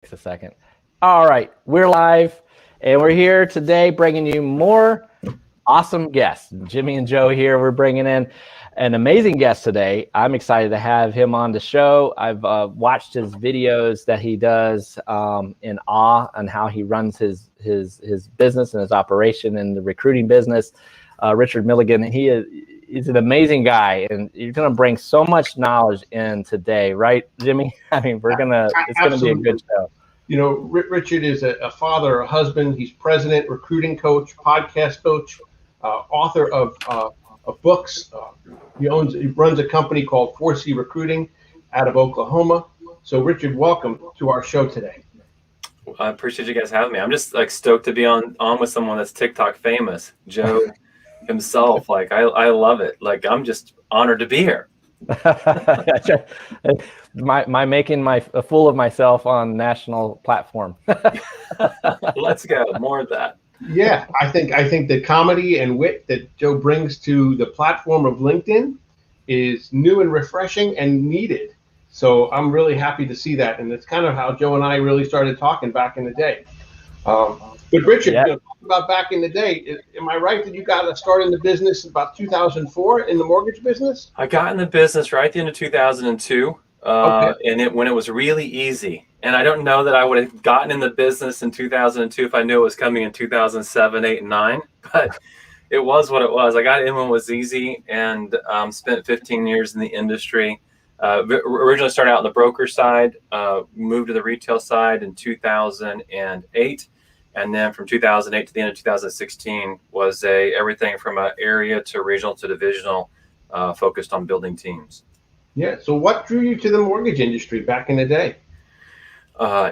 Takes a second. All right, we're live, and we're here today bringing you more awesome guests. Jimmy and Joe here. We're bringing in an amazing guest today. I'm excited to have him on the show. I've watched his videos that he does in awe on how he runs his business and his operation in the recruiting business. Richard Milligan. He's an amazing guy, and you're going to bring so much knowledge in today, right, Jimmy? I mean, it's going to be a good show. You know, Richard is a father, a husband. He's president, recruiting coach, podcast coach, author of books. He runs a company called 4C Recruiting out of Oklahoma. So, Richard, welcome to our show today. Well, I appreciate you guys having me. I'm just stoked to be on with someone that's TikTok famous, Joe himself. I love it. I'm just honored to be here. my making a fool of myself on national platform. Let's go. More of that. Yeah, I think the comedy and wit that Joe brings to the platform of LinkedIn is new and refreshing and needed. So I'm really happy to see that, and it's kind of how Joe and I really started talking back in the day. But Richard, talk about back in the day. Am I right that you got started in the business about 2004 in the mortgage business? I got in the business right at the end of 2002, and when it was really easy. And I don't know that I would have gotten in the business in 2002 if I knew it was coming in 2007, 8, and 9. But it was what it was. I got in when it was easy, and spent 15 years in the industry. Originally started out on the broker side, moved to the retail side in 2008. And then from 2008 to the end of 2016 was everything from an area to regional to divisional, focused on building teams. Yeah. So what drew you to the mortgage industry back in the day?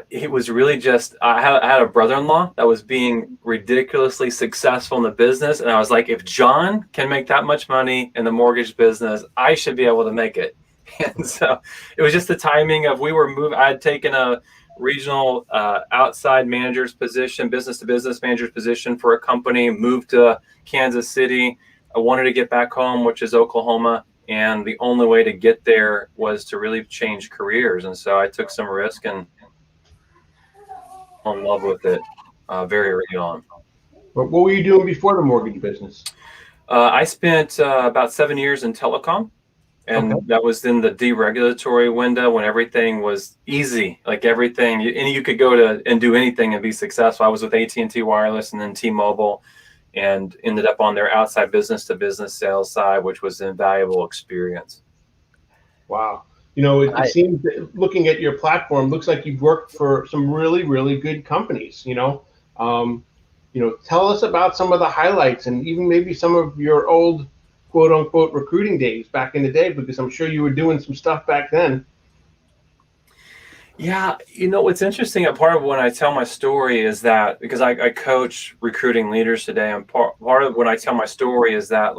It was really just, I had a brother-in-law that was being ridiculously successful in the business. And I was like, if John can make that much money in the mortgage business, I should be able to make it. And so it was just the timing of I had taken a regional outside manager's position, business to business manager's position for a company, moved to Kansas City. I wanted to get back home, which is Oklahoma. And the only way to get there was to really change careers. And so I took some risk and fell in love with it very early on. What were you doing before the mortgage business? I spent about 7 years in telecom. And that was in the deregulatory window when everything was easy, like everything, and you could go to and do anything and be successful. I was with AT&T Wireless and then T-Mobile, and ended up on their outside business to business sales side, which was an invaluable experience. Wow. You know, it seems, looking at your platform, looks like you've worked for some really, really good companies, tell us about some of the highlights and even maybe some of your old quote unquote recruiting days back in the day, because I'm sure you were doing some stuff back then. Yeah, what's interesting, a part of when I tell my story is that, because I coach recruiting leaders today, and part of when I tell my story is that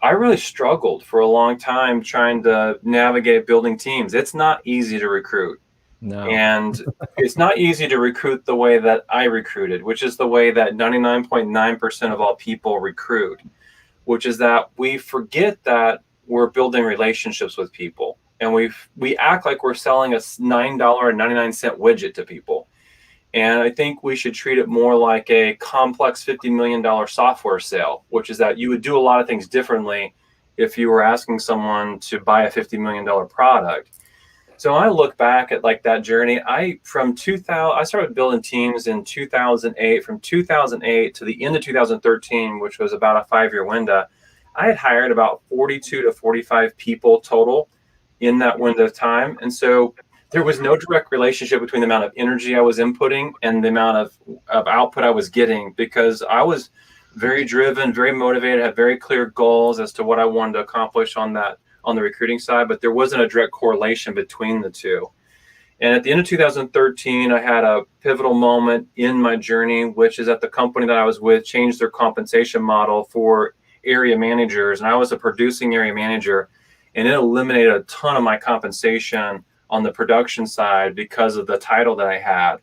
I really struggled for a long time trying to navigate building teams. It's not easy to recruit. No. And it's not easy to recruit the way that I recruited, which is the way that 99.9% of all people recruit, which is that we forget that we're building relationships with people, and we act like we're selling a $9.99 widget to people. And I think we should treat it more like a complex $50 million software sale, which is that you would do a lot of things differently if you were asking someone to buy a $50 million product. So when I look back at that journey, I started building teams in 2008. From 2008 to the end of 2013, which was about a 5-year window, I had hired about 42 to 45 people total in that window of time. And so there was no direct relationship between the amount of energy I was inputting and the amount of output I was getting, because I was very driven, very motivated, had very clear goals as to what I wanted to accomplish on the recruiting side, but there wasn't a direct correlation between the two. And at the end of 2013, I had a pivotal moment in my journey, which is that the company that I was with changed their compensation model for area managers. And I was a producing area manager, and it eliminated a ton of my compensation on the production side because of the title that I had.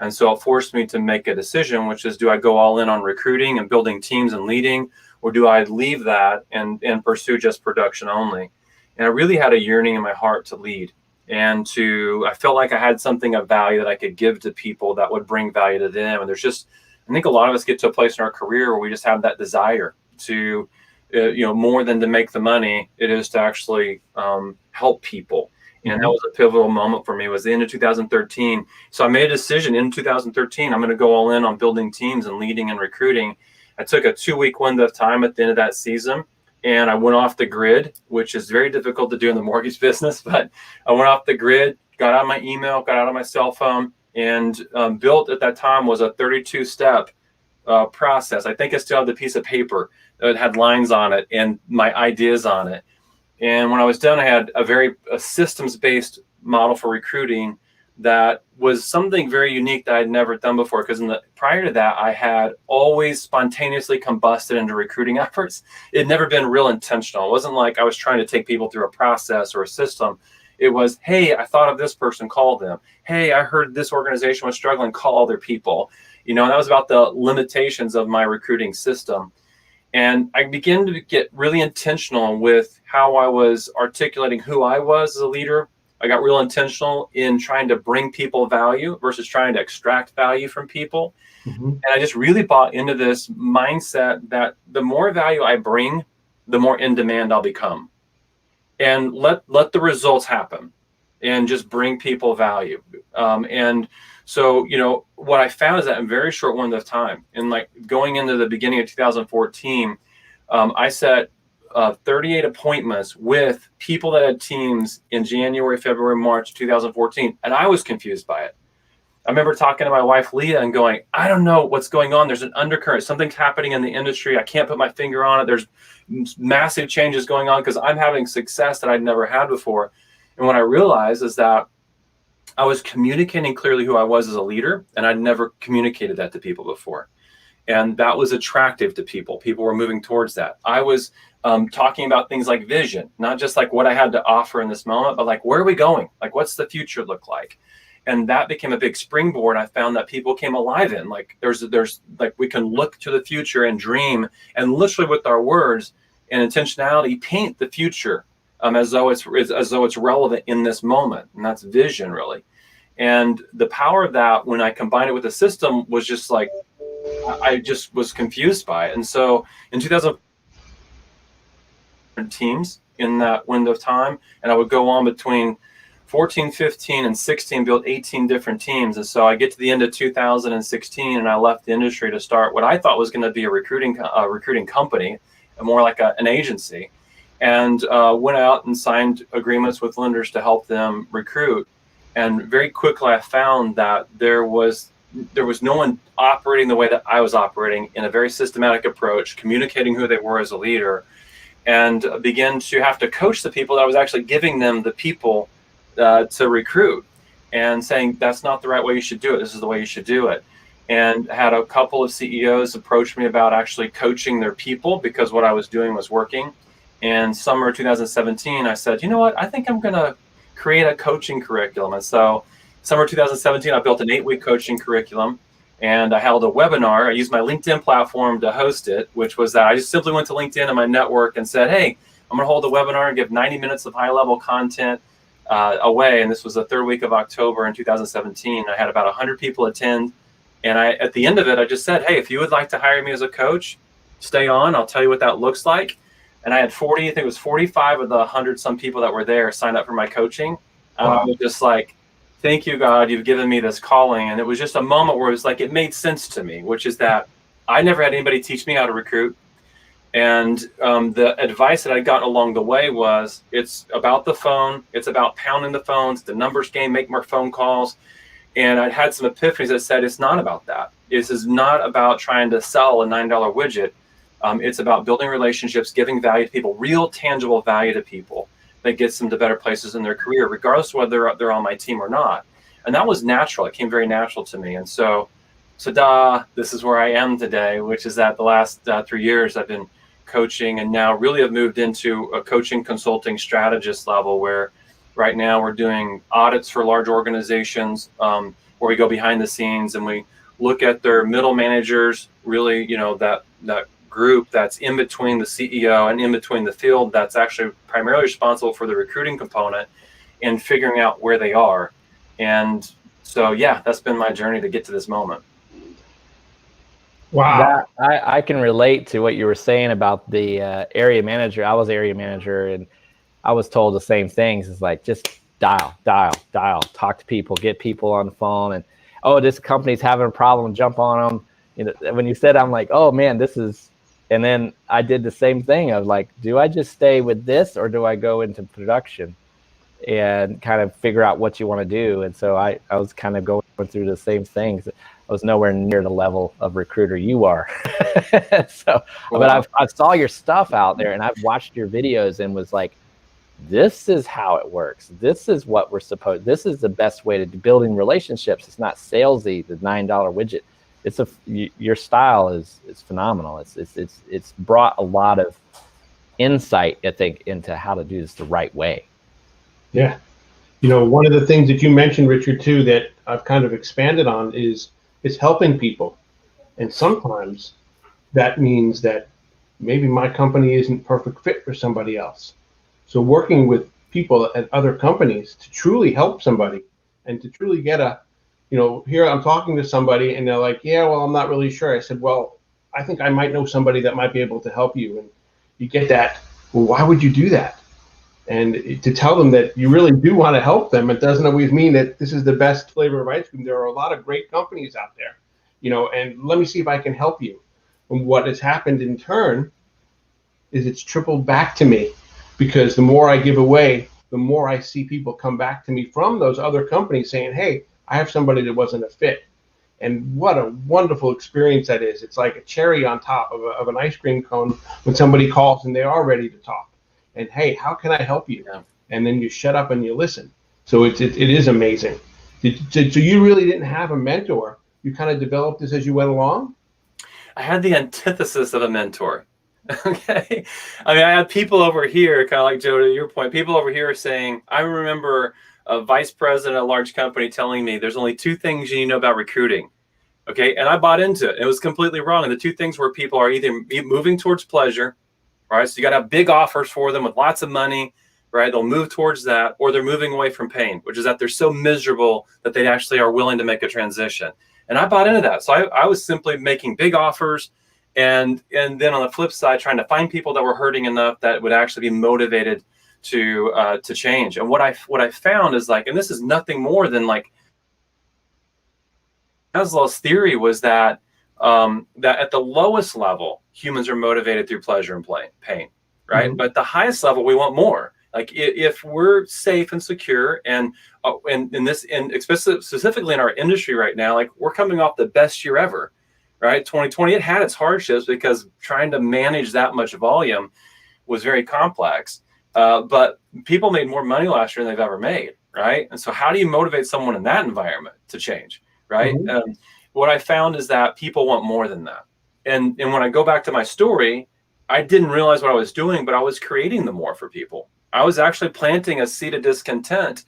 And so it forced me to make a decision, which is, do I go all in on recruiting and building teams and leading, or do I leave that and pursue just production only? And I really had a yearning in my heart to lead. and I felt like I had something of value that I could give to people that would bring value to them. And I think a lot of us get to a place in our career where we just have that desire to, more than to make the money, it is to actually help people. And that was a pivotal moment for me. It was the end of 2013. So I made a decision in 2013, I'm going to go all in on building teams and leading and recruiting. I took a 2-week window of time at the end of that season, and I went off the grid, which is very difficult to do in the mortgage business. But I went off the grid, got out of my email, got out of my cell phone, and built at that time was a 32-step process. I think I still have the piece of paper that had lines on it and my ideas on it. And when I was done, I had a systems-based model for recruiting that was something very unique that I'd never done before. Because prior to that, I had always spontaneously combusted into recruiting efforts. It had never been real intentional. It wasn't like I was trying to take people through a process or a system. It was, hey, I thought of this person, call them. Hey, I heard this organization was struggling, call other people. And that was about the limitations of my recruiting system. And I began to get really intentional with how I was articulating who I was as a leader. I got real intentional in trying to bring people value versus trying to extract value from people. And I just really bought into this mindset that the more value I bring, the more in demand I'll become. And let the results happen and just bring people value. And so, what I found is that in a very short window of time, and like going into the beginning of 2014, I set 38 appointments with people that had teams in January, February, March 2014, and I was confused by it. I remember talking to my wife, Leah, and going, I don't know what's going on. There's an undercurrent. Something's happening in the industry. I can't put my finger on it. There's massive changes going on because I'm having success that I'd never had before. And what I realized is that I was communicating clearly who I was as a leader, and I'd never communicated that to people before. And that was attractive to people. People were moving towards that. I was talking about things like vision, not just like what I had to offer in this moment, but like, where are we going? Like, what's the future look like? And that became a big springboard. I found that people came alive in, like, there's like, we can look to the future and dream, and literally with our words and intentionality, paint the future as though it's relevant in this moment. And that's vision, really. And the power of that, when I combined it with the system, was just like, I just was confused by it. And so in 2000 teams in that window of time, and I would go on between 14, 15, and 16, build 18 different teams. And so I get to the end of 2016, and I left the industry to start what I thought was going to be a recruiting company, more like an agency, and went out and signed agreements with lenders to help them recruit. And very quickly, I found that there was no one operating the way that I was operating, in a very systematic approach, communicating who they were as a leader, and began to have to coach the people that I was actually giving them the people to recruit, and saying, that's not the right way you should do it. This is the way you should do it. And had a couple of CEOs approach me about actually coaching their people because what I was doing was working. And summer 2017, I said, you know what? I think I'm going to create a coaching curriculum. And so summer 2017, I built an 8-week coaching curriculum, and I held a webinar. I used my LinkedIn platform to host it, which was that I just simply went to LinkedIn and my network and said, hey, I'm going to hold a webinar and give 90 minutes of high-level content away. And this was the 3rd week of October in 2017. I had about 100 people attend. And at the end of it, I just said, hey, if you would like to hire me as a coach, stay on. I'll tell you what that looks like. And I had 45 of the 100 some people that were there signed up for my coaching. Wow. I was just like, thank you, God, you've given me this calling. And it was just a moment where it was like, it made sense to me, which is that I never had anybody teach me how to recruit. And the advice that I'd gotten along the way was, it's about the phone. It's about pounding the phones, the numbers game, make more phone calls. And I'd had some epiphanies that said, it's not about that. This is not about trying to sell a $9 widget. It's about building relationships, giving value to people, real tangible value to people that gets them to better places in their career, regardless of whether they're on my team or not. And that was natural. It came very natural to me. And so this is where I am today, which is that the last 3 years I've been coaching, and now really have moved into a coaching consulting strategist level, where right now we're doing audits for large organizations, where we go behind the scenes and we look at their middle managers, really, that group that's in between the CEO and in between the field, that's actually primarily responsible for the recruiting component. and figuring out where they are. And so, yeah, that's been my journey to get to this moment. Wow. I can relate to what you were saying about the area manager. I was area manager, and I was told the same things. It's like, just dial, talk to people, get people on the phone, and oh, this company's having a problem, jump on them. You know, when you said, I'm like, oh man, this is. And then I did the same thing. I was like, do I just stay with this, or do I go into production and kind of figure out what you want to do? And so I was kind of going through the same things. I was nowhere near the level of recruiter you are. So, but I saw your stuff out there, and I've watched your videos and was like, this is how it works. This is what we're supposed. This is the best way to do building relationships. It's not salesy, the $9 widget. It's your style is phenomenal. It's brought a lot of insight, I think, into how to do this the right way. Yeah. You know, one of the things that you mentioned, Richard, too, that I've kind of expanded on is helping people. And sometimes that means that maybe my company isn't perfect fit for somebody else. So working with people at other companies to truly help somebody and to truly get here I'm talking to somebody and they're like, yeah, well, I'm not really sure. I said, well, I think I might know somebody that might be able to help you. And you get that, well, why would you do that? And to tell them that you really do want to help them, it doesn't always mean that this is the best flavor of ice cream. There are a lot of great companies out there, and let me see if I can help you. And what has happened in turn is it's tripled back to me, because the more I give away, the more I see people come back to me from those other companies saying, hey, I have somebody that wasn't a fit. And what a wonderful experience that is. It's like a cherry on top of an ice cream cone when somebody calls and they are ready to talk. And hey, how can I help you? Yeah. And then you shut up and you listen. So it is amazing. So you really didn't have a mentor. You kind of developed this as you went along? I had the antithesis of a mentor. Okay. I mean, I had people over here, kind of like Joe, to your point, people over here saying, I remember a vice president of a large company telling me there's only 2 things you need to know about recruiting. Okay. And I bought into it. It was completely wrong. And the 2 things were people are either moving towards pleasure, right? So you got to have big offers for them with lots of money, right? They'll move towards that, or they're moving away from pain, which is that they're so miserable that they actually are willing to make a transition. And I bought into that. So I was simply making big offers, and then on the flip side, trying to find people that were hurting enough that would actually be motivated to change. And what I found is like, and this is nothing more than like Maslow's theory was that that at the lowest level, humans are motivated through pleasure and pain, right? Mm-hmm. But at the highest level, we want more. Like if we're safe and secure, and specifically in our industry right now, like we're coming off the best year ever, right? 2020, it had its hardships because trying to manage that much volume was very complex. But people made more money last year than they've ever made, right? And so how do you motivate someone in that environment to change, right? Mm-hmm. What I found is that people want more than that. And when I go back to my story, I didn't realize what I was doing, but I was creating the more for people. I was actually planting a seed of discontent,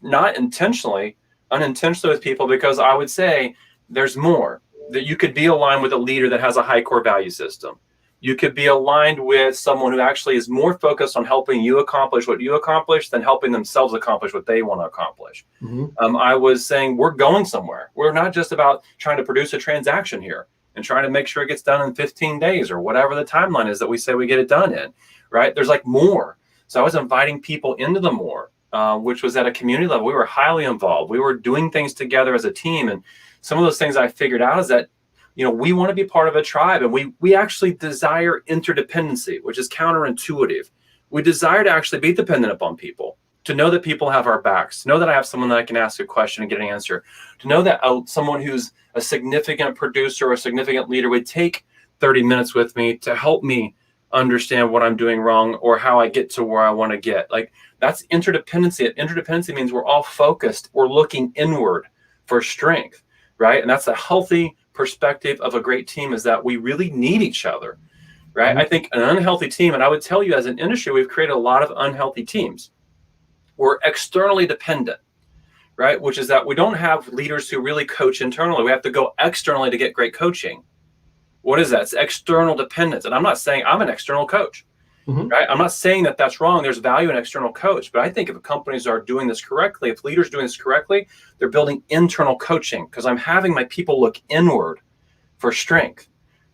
not intentionally, unintentionally with people, because I would say there's more. That you could be aligned with a leader that has a high core value system. You could be aligned with someone who actually is more focused on helping you accomplish what you accomplish than helping themselves accomplish what they want to accomplish. Mm-hmm. I was saying we're going somewhere. We're not just about trying to produce a transaction here and trying to make sure it gets done in 15 days or whatever the timeline is that we say we get it done in, right? There's like more. So I was inviting people into the more, which was at a community level. We were highly involved. We were doing things together as a team. And some of those things I figured out is that, we want to be part of a tribe, and we actually desire interdependency, which is counterintuitive. We desire to actually be dependent upon people, to know that people have our backs, to know that I have someone that I can ask a question and get an answer, to know that someone who's a significant producer or a significant leader would take 30 minutes with me to help me understand what I'm doing wrong or how I get to where I want to get. Like, that's interdependency. Interdependency means we're all focused. We're looking inward for strength, right? And that's a healthy perspective of a great team, is that we really need each other, right? Mm-hmm. I think an unhealthy team, and I would tell you as an industry, we've created a lot of unhealthy teams. We're externally dependent, right? Which is that we don't have leaders who really coach internally. We have to go externally to get great coaching. What is that? It's external dependence. And I'm not saying I'm an external coach. right? I'm not saying that that's wrong. There's value in external coach, but I think if companies are doing this correctly, if leaders are doing this correctly, they're building internal coaching because I'm having my people look inward for strength,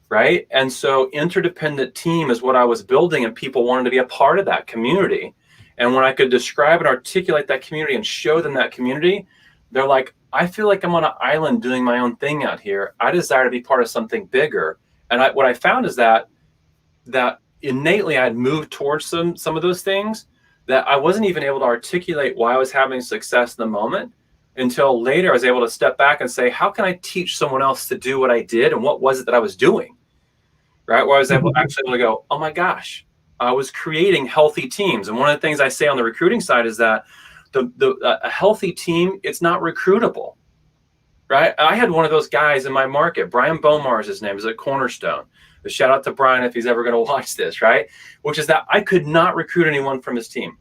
right? And so interdependent team is what I was building, and people wanted to be a part of that community. And when I could describe and articulate that community and show them that community, they're like, I feel like I'm on an island doing my own thing out here. I desire to be part of something bigger. And what I found is that innately I had moved towards some of those things that I wasn't even able to articulate why I was having success in the moment until later I was able to step back and say, how can I teach someone else to do what I did? And what was it that I was doing? Right? Where I was actually able to go, oh my gosh, I was creating healthy teams. And one of the things I say on the recruiting side is that a healthy team, it's not recruitable, right? I had one of those guys in my market, Brian Bomar is his name, is at Cornerstone. A shout out to Brian if he's ever going to watch this, right? Which is that I could not recruit anyone from his team.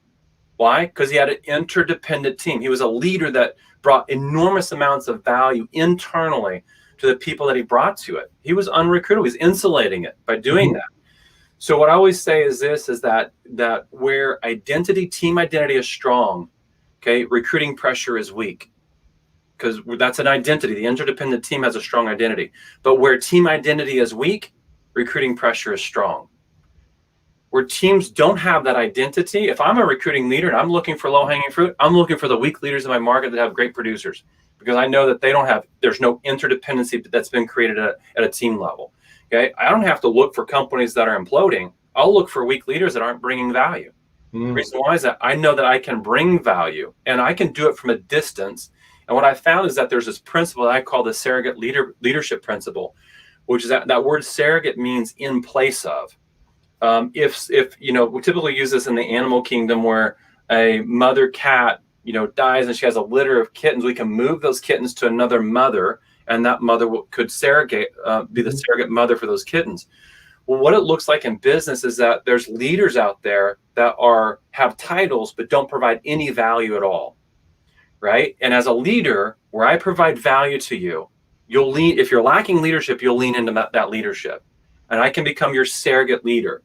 Why? Because he had an interdependent team. He was a leader that brought enormous amounts of value internally to the people that he brought to it. He was unrecruitable. He was insulating it by doing that. So what I always say is this, is that where team identity is strong, okay, recruiting pressure is weak, because that's an identity. The interdependent team has a strong identity. But where team identity is weak, recruiting pressure is strong. Where teams don't have that identity, if I'm a recruiting leader and I'm looking for low-hanging fruit, I'm looking for the weak leaders in my market that have great producers, because I know that there's no interdependency that's been created at a team level. Okay, I don't have to look for companies that are imploding. I'll look for weak leaders that aren't bringing value. The reason why is that I know that I can bring value and I can do it from a distance. And what I found is that there's this principle that I call the surrogate leadership principle, which is that word surrogate means in place of. If we typically use this in the animal kingdom, where a mother cat dies and she has a litter of kittens, we can move those kittens to another mother, and that mother could be the surrogate mother for those kittens. Well, what it looks like in business is that there's leaders out there that have titles but don't provide any value at all, right? And as a leader, where I provide value to you, you'll lean. If you're lacking leadership, you'll lean into that leadership, and I can become your surrogate leader.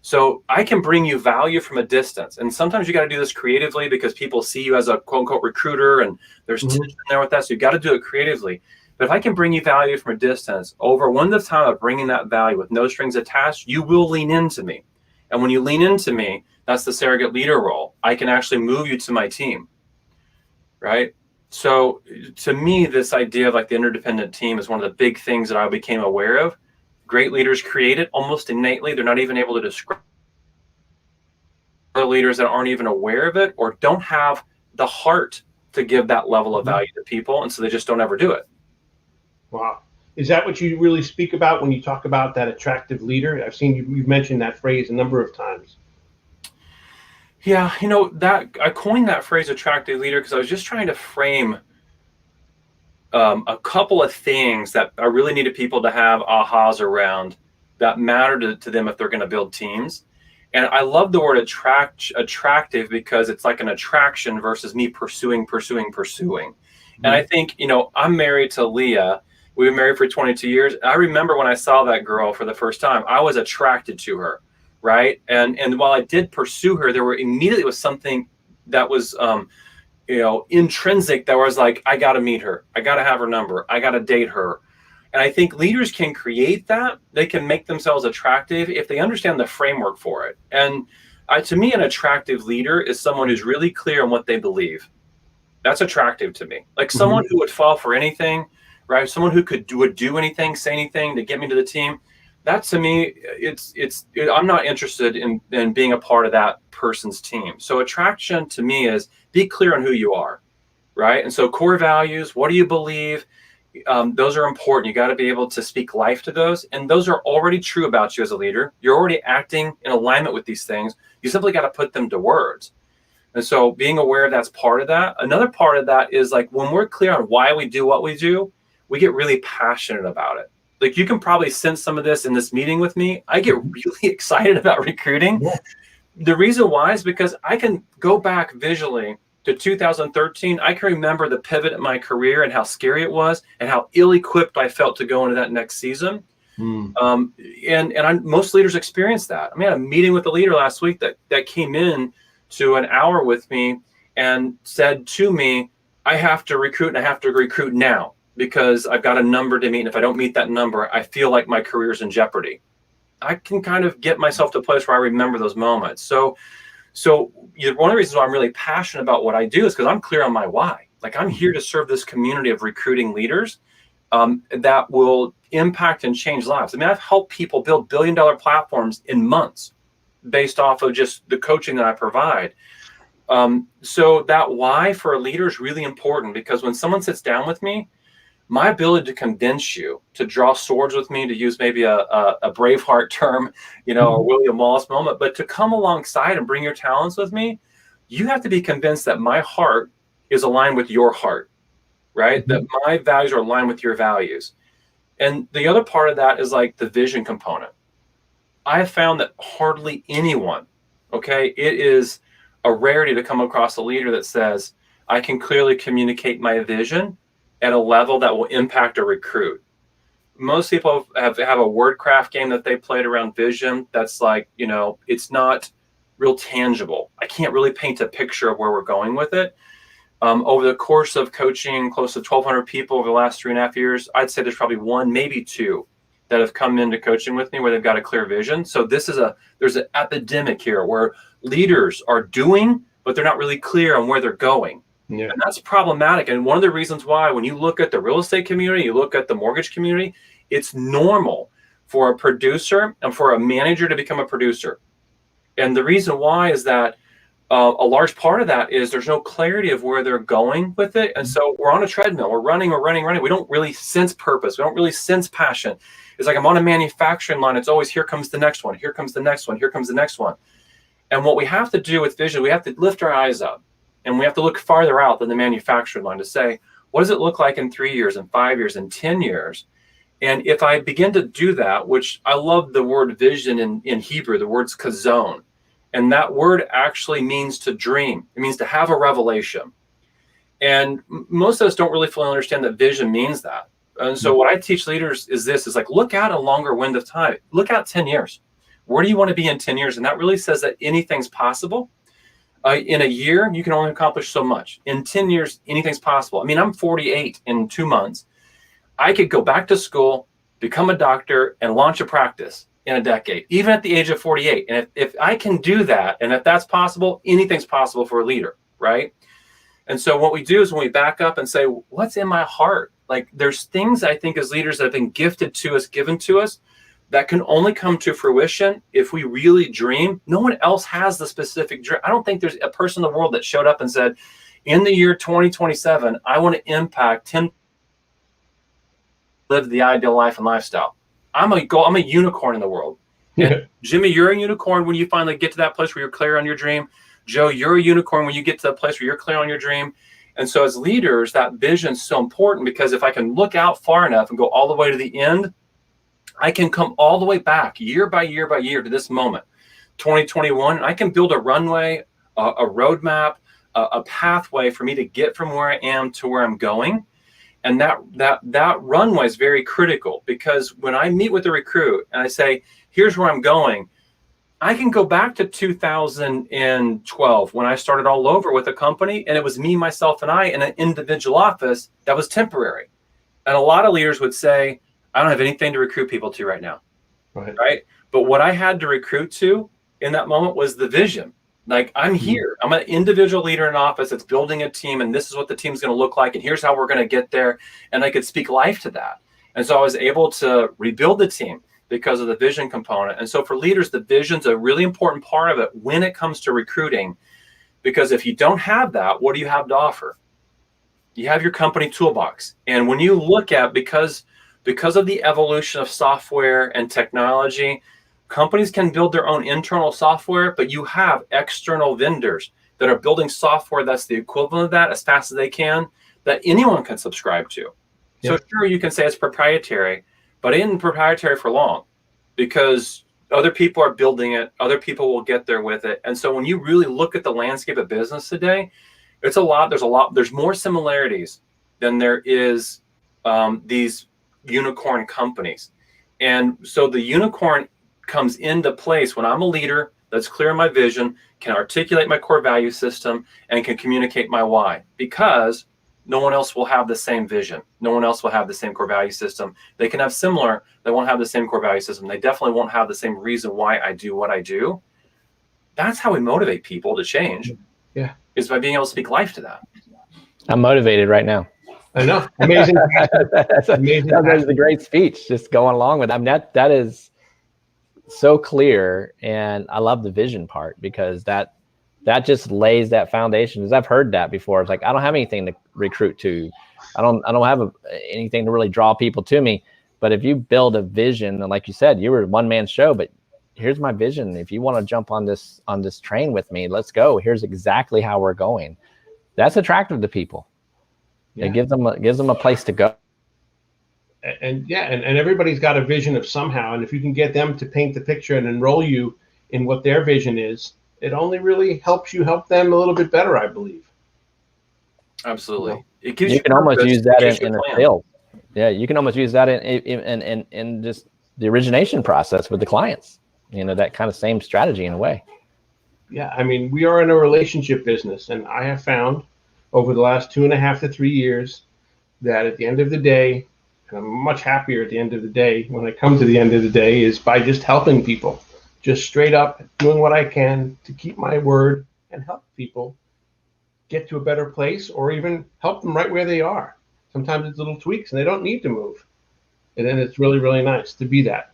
So I can bring you value from a distance. And sometimes you got to do this creatively because people see you as a quote unquote recruiter, and there's tension there with that. So you got to do it creatively. But if I can bring you value from a distance, over one time of bringing that value with no strings attached, you will lean into me. And when you lean into me, that's the surrogate leader role. I can actually move you to my team, right? So to me, this idea of like the interdependent team is one of the big things that I became aware of. Great leaders create it almost innately. They're not even able to describe other leaders that aren't even aware of it or don't have the heart to give that level of value to people. And so they just don't ever do it. Wow. Is that what you really speak about when you talk about that attractive leader? I've seen you've mentioned that phrase a number of times. Yeah, that I coined that phrase attractive leader because I was just trying to frame a couple of things that I really needed people to have ahas around that matter to them if they're going to build teams. And I love the word attractive because it's like an attraction versus me pursuing. And I think, I'm married to Leah. We've been married for 22 years. I remember when I saw that girl for the first time, I was attracted to her, right? And while I did pursue her, there immediately was something that was, intrinsic that was like, I got to meet her. I got to have her number. I got to date her. And I think leaders can create that. They can make themselves attractive if they understand the framework for it. And to me, an attractive leader is someone who's really clear on what they believe. That's attractive to me. Like someone who would fall for anything, right? Someone who would do anything, say anything to get me to the team. That to me, I'm not interested in being a part of that person's team. So attraction to me is be clear on who you are, right? And so core values, what do you believe? Those are important. You got to be able to speak life to those. And those are already true about you as a leader. You're already acting in alignment with these things. You simply got to put them to words. And so being aware of that's part of that. Another part of that is like when we're clear on why we do what we do, we get really passionate about it. Like you can probably sense some of this in this meeting with me. I get really excited about recruiting. Yeah. The reason why is because I can go back visually to 2013. I can remember the pivot in my career and how scary it was and how ill-equipped I felt to go into that next season. Most leaders experience that. I mean, I had a meeting with a leader last week that came in to an hour with me and said to me, I have to recruit, and I have to recruit now because I've got a number to meet. And if I don't meet that number, I feel like my career's in jeopardy. I can kind of get myself to a place where I remember those moments. So one of the reasons why I'm really passionate about what I do is because I'm clear on my why. Like, I'm here to serve this community of recruiting leaders that will impact and change lives. I mean, I've helped people build billion-dollar platforms in months based off of just the coaching that I provide. So that why for a leader is really important, because when someone sits down with me, my ability to convince you to draw swords with me, to use maybe a Braveheart term, or William Wallace moment, but to come alongside and bring your talents with me, you have to be convinced that my heart is aligned with your heart, right? That my values are aligned with your values. And the other part of that is like the vision component. I have found that hardly anyone, it is a rarity to come across a leader that says, I can clearly communicate my vision at a level that will impact a recruit. Most people have a word craft game that they played around vision. That's like, it's not real tangible. I can't really paint a picture of where we're going with it. Over the course of coaching close to 1,200 people over the last 3.5 years, I'd say there's probably one, maybe two that have come into coaching with me where they've got a clear vision. So there's an epidemic here where leaders are doing, but they're not really clear on where they're going. Yeah. And that's problematic. And one of the reasons why, when you look at the real estate community, you look at the mortgage community, it's normal for a producer and for a manager to become a producer. And the reason why is that a large part of that is there's no clarity of where they're going with it. And so we're on a treadmill, we're running. We don't really sense purpose. We don't really sense passion. It's like I'm on a manufacturing line. It's always, here comes the next one. Here comes the next one. Here comes the next one. And what we have to do with vision, we have to lift our eyes up and we have to look farther out than the manufacturing line to say, what does it look like in 3 years and 5 years and 10 years? And if I begin to do that, which I love the word vision in Hebrew, the word's kazon. And that word actually means to dream. It means to have a revelation. And most of us don't really fully understand that vision means that. And so what I teach leaders is like, look out a longer window of time. Look out 10 years. Where do you want to be in 10 years? And that really says that anything's possible. In a year, you can only accomplish so much. In 10 years, anything's possible. I mean, I'm 48 in 2 months. I could go back to school, become a doctor, and launch a practice in a decade, even at the age of 48. And if I can do that, and if that's possible, anything's possible for a leader, right? And so what we do is when we back up and say, what's in my heart? Like, there's things I think as leaders that have been gifted to us, given to us, that can only come to fruition if we really dream. No one else has the specific dream. I don't think there's a person in the world that showed up and said, in the year 2027, I want to impact 10, live the ideal life and lifestyle. I'm a unicorn in the world. And Jimmy, you're a unicorn when you finally get to that place where you're clear on your dream. Joe, you're a unicorn when you get to the place where you're clear on your dream. And so as leaders, that vision is so important, because if I can look out far enough and go all the way to the end, I can come all the way back year by year by year to this moment, 2021. And I can build a runway, a roadmap, a pathway for me to get from where I am to where I'm going. And that runway is very critical, because when I meet with a recruit and I say, here's where I'm going, I can go back to 2012 when I started all over with a company, and it was me, myself, and I in an individual office that was temporary. And a lot of leaders would say, I don't have anything to recruit people to right now. Right? But what I had to recruit to in that moment was the vision. Like, I'm here. I'm an individual leader in an office that's building a team, and this is what the team's going to look like, and here's how we're going to get there. And I could speak life to that. And so I was able to rebuild the team because of the vision component. And so for leaders, the vision's a really important part of it when it comes to recruiting, because if you don't have that, what do you have to offer? You have your company toolbox. And when you look at, because of the evolution of software and technology, companies can build their own internal software, but you have external vendors that are building software that's the equivalent of that as fast as they can, that anyone can subscribe to. So sure, you can say it's proprietary, but it isn't proprietary for long, because other people are building it. Other people will get there with it. And so when you really look at the landscape of business today, there's more similarities than there is these unicorn companies. And so the unicorn comes into place when I'm a leader that's clear in my vision, can articulate my core value system, and can communicate my why, because no one else will have the same vision. No one else will have the same core value system. They can have similar, they won't have the same core value system. They definitely won't have the same reason why I do what I do. That's how we motivate people to change. Yeah. Is by being able to speak life to that. I'm motivated right now. I know. Amazing. Amazing. That was a great speech. Just going along with. I mean, that is so clear, and I love the vision part, because that just lays that foundation. Because I've heard that before. It's like, I don't have anything to recruit to. I don't have anything to really draw people to me. But if you build a vision, and like you said, you were a one-man show, but here's my vision. If you want to jump on this train with me, let's go. Here's exactly how we're going. That's attractive to people. Yeah. It gives them a place to go. And everybody's got a vision of somehow. And if you can get them to paint the picture and enroll you in what their vision is, it only really helps you help them a little bit better, I believe. Absolutely. It gives you can almost use that in a sales. Yeah, you can almost use that in just the origination process with the clients. That kind of same strategy in a way. Yeah, I mean, we are in a relationship business, and I have found over the last 2.5 to 3 years that at the end of the day, and I'm much happier at the end of the day when I come to the end of the day, is by just helping people, just straight up doing what I can to keep my word and help people get to a better place, or even help them right where they are. Sometimes it's little tweaks and they don't need to move. And then it's really, really nice to be that.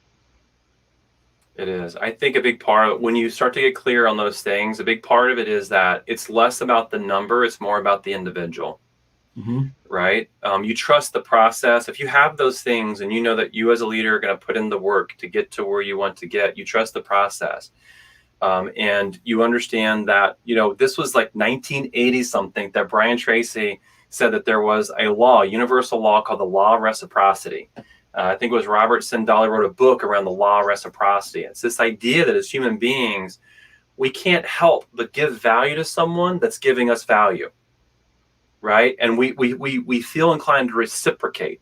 It is. I think a big part of when you start to get clear on those things, a big part of it is that it's less about the number, it's more about the individual. Mm-hmm. Right? You trust the process. If you have those things and you know that you as a leader are going to put in the work to get to where you want to get, you trust the process. And you understand that, this was like 1980 something that Brian Tracy said that there was a law, universal law called the law of reciprocity. I think it was Robert Sindali wrote a book around the law of reciprocity. It's this idea that as human beings, we can't help but give value to someone that's giving us value, right? And we feel inclined to reciprocate,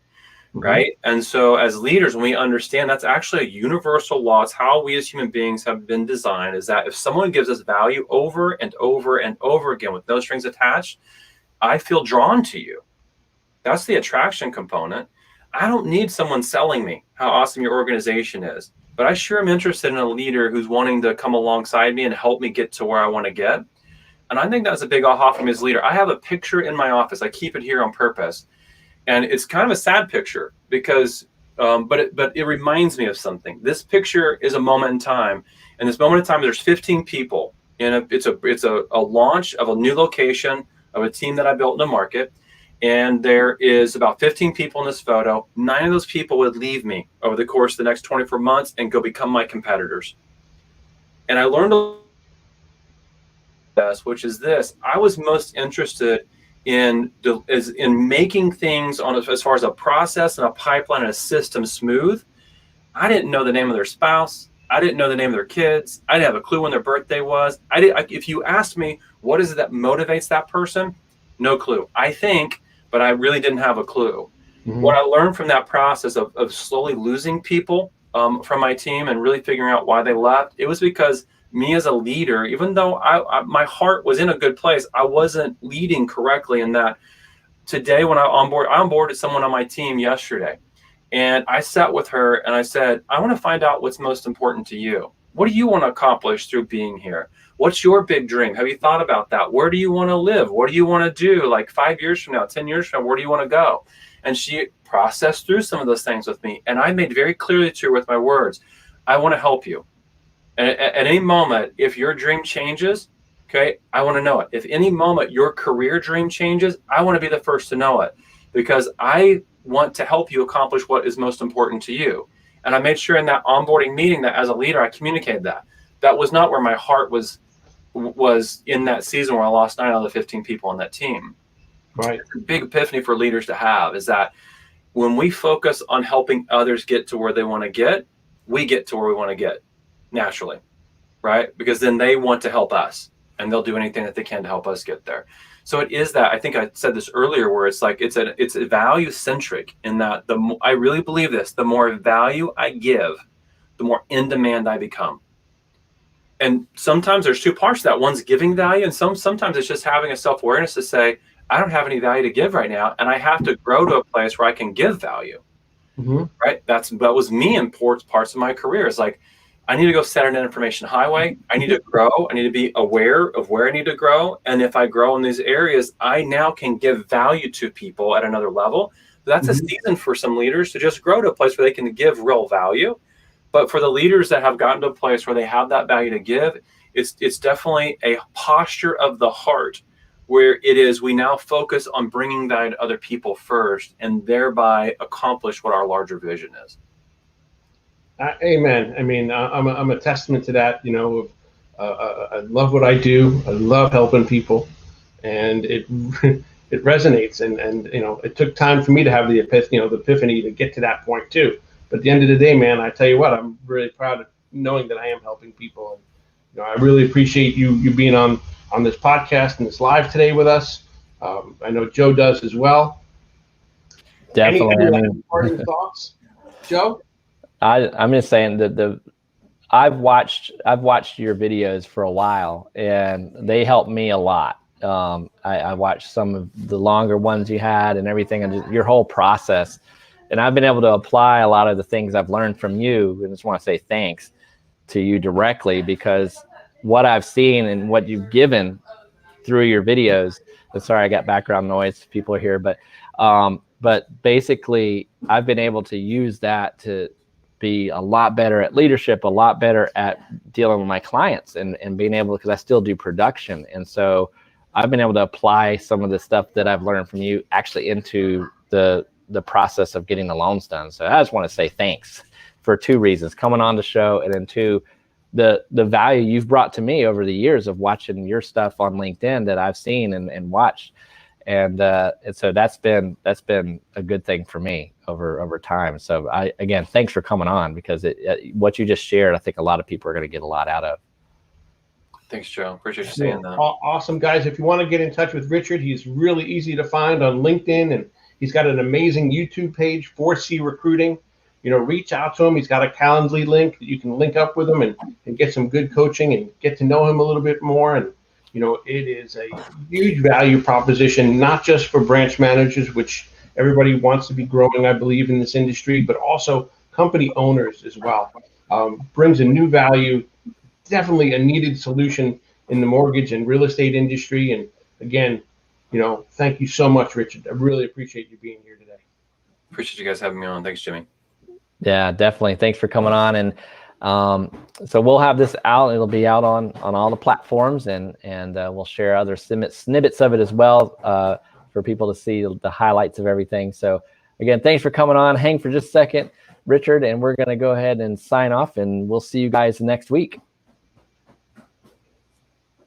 mm-hmm. right? And so as leaders, when we understand that's actually a universal law, it's how we as human beings have been designed, is that if someone gives us value over and over and over again with no strings attached, I feel drawn to you. That's the attraction component. I don't need someone selling me how awesome your organization is, but I sure am interested in a leader who's wanting to come alongside me and help me get to where I want to get. And I think that's a big aha from his leader. I have a picture in my office. I keep it here on purpose. And it's kind of a sad picture because, but it reminds me of something. This picture is a moment in time. And this moment in time, there's 15 people. And it's a launch of a new location of a team that I built in the market. And there is about 15 people in this photo. 9 of those people would leave me over the course of the next 24 months and go become my competitors. And I learned this, which is this. I was most interested in making things as far as a process and a pipeline and a system smooth. I didn't know the name of their spouse. I didn't know the name of their kids. I didn't have a clue when their birthday was. If you asked me, what is it that motivates that person? No clue. I think, but I really didn't have a clue. Mm-hmm. What I learned from that process of slowly losing people from my team and really figuring out why they left, it was because me as a leader, even though my heart was in a good place, I wasn't leading correctly in that. Today, when I onboarded someone on my team yesterday, and I sat with her and I said, I want to find out what's most important to you. What do you want to accomplish through being here? What's your big dream? Have you thought about that? Where do you want to live? What do you want to do? Like 5 years from now, 10 years from now, where do you want to go? And she processed through some of those things with me. And I made very clearly to her with my words, I want to help you. And at any moment, if your dream changes, okay, I want to know it. If any moment your career dream changes, I want to be the first to know it, because I want to help you accomplish what is most important to you. And I made sure in that onboarding meeting that as a leader, I communicated that. That was not where my heart was in that season where I lost 9 out of the 15 people on that team. Right. It's a big epiphany for leaders to have, is that when we focus on helping others get to where they want to get, we get to where we want to get naturally, right? Because then they want to help us and they'll do anything that they can to help us get there. So it is that, I think I said this earlier, where it's like it's a value centric, in that I really believe this, the more value I give, the more in demand I become. And sometimes there's two parts to that. One's giving value, and sometimes it's just having a self-awareness to say, I don't have any value to give right now, and I have to grow to a place where I can give value. Right? That was me in parts of my career. It's like, I need to go set an information highway. I need to grow. I need to be aware of where I need to grow. And if I grow in these areas, I now can give value to people at another level. That's a season for some leaders to just grow to a place where they can give real value. But for the leaders that have gotten to a place where they have that value to give, it's definitely a posture of the heart, where it is, we now focus on bringing value to other people first, and thereby accomplish what our larger vision is. Amen. I mean, I'm a testament to that. You know, I love what I do. I love helping people, and it it resonates. And you know, it took time for me to have the epiphany to get to that point too. But at the end of the day, man, I tell you what, I'm really proud of knowing that I am helping people. And you know, I really appreciate you being on this podcast and this live today with us. I know Joe does as well. Definitely. Any parting thoughts, Joe? I'm just saying that I've watched your videos for a while, and they helped me a lot. I watched some of the longer ones you had and everything, and just your whole process. And I've been able to apply a lot of the things I've learned from you. And I just want to say thanks to you directly, because what I've seen and what you've given through your videos. And sorry, I got background noise. People are here, but basically, I've been able to use that to be a lot better at leadership, a lot better at dealing with my clients, and being able, because I still do production. And so I've been able to apply some of the stuff that I've learned from you actually into the process of getting the loans done. So I just want to say thanks for two reasons: coming on the show, and then two, the value you've brought to me over the years of watching your stuff on LinkedIn that I've seen and watched. And so that's been a good thing for me over time. So again, thanks for coming on, because what you just shared, I think a lot of people are going to get a lot out of. Thanks, Joe. Appreciate you saying that. Awesome, guys. If you want to get in touch with Richard, he's really easy to find on LinkedIn, and he's got an amazing YouTube page, 4C Recruiting. You know, reach out to him. He's got a Calendly link that you can link up with him and get some good coaching and get to know him a little bit more. And you know, it is a huge value proposition, not just for branch managers, which everybody wants to be growing, I believe, in this industry, but also company owners as well. Brings a new value, definitely a needed solution in the mortgage and real estate industry. And again, you know, thank you so much, Richard. I really appreciate you being here today. Appreciate you guys having me on. Thanks, Jimmy. Yeah, definitely. Thanks for coming on. And so we'll have this out. It'll be out on all the platforms, and we'll share other snippets of it as well for people to see the highlights of everything. So again, thanks for coming on. Hang for just a second, Richard, and we're going to go ahead and sign off, and we'll see you guys next week.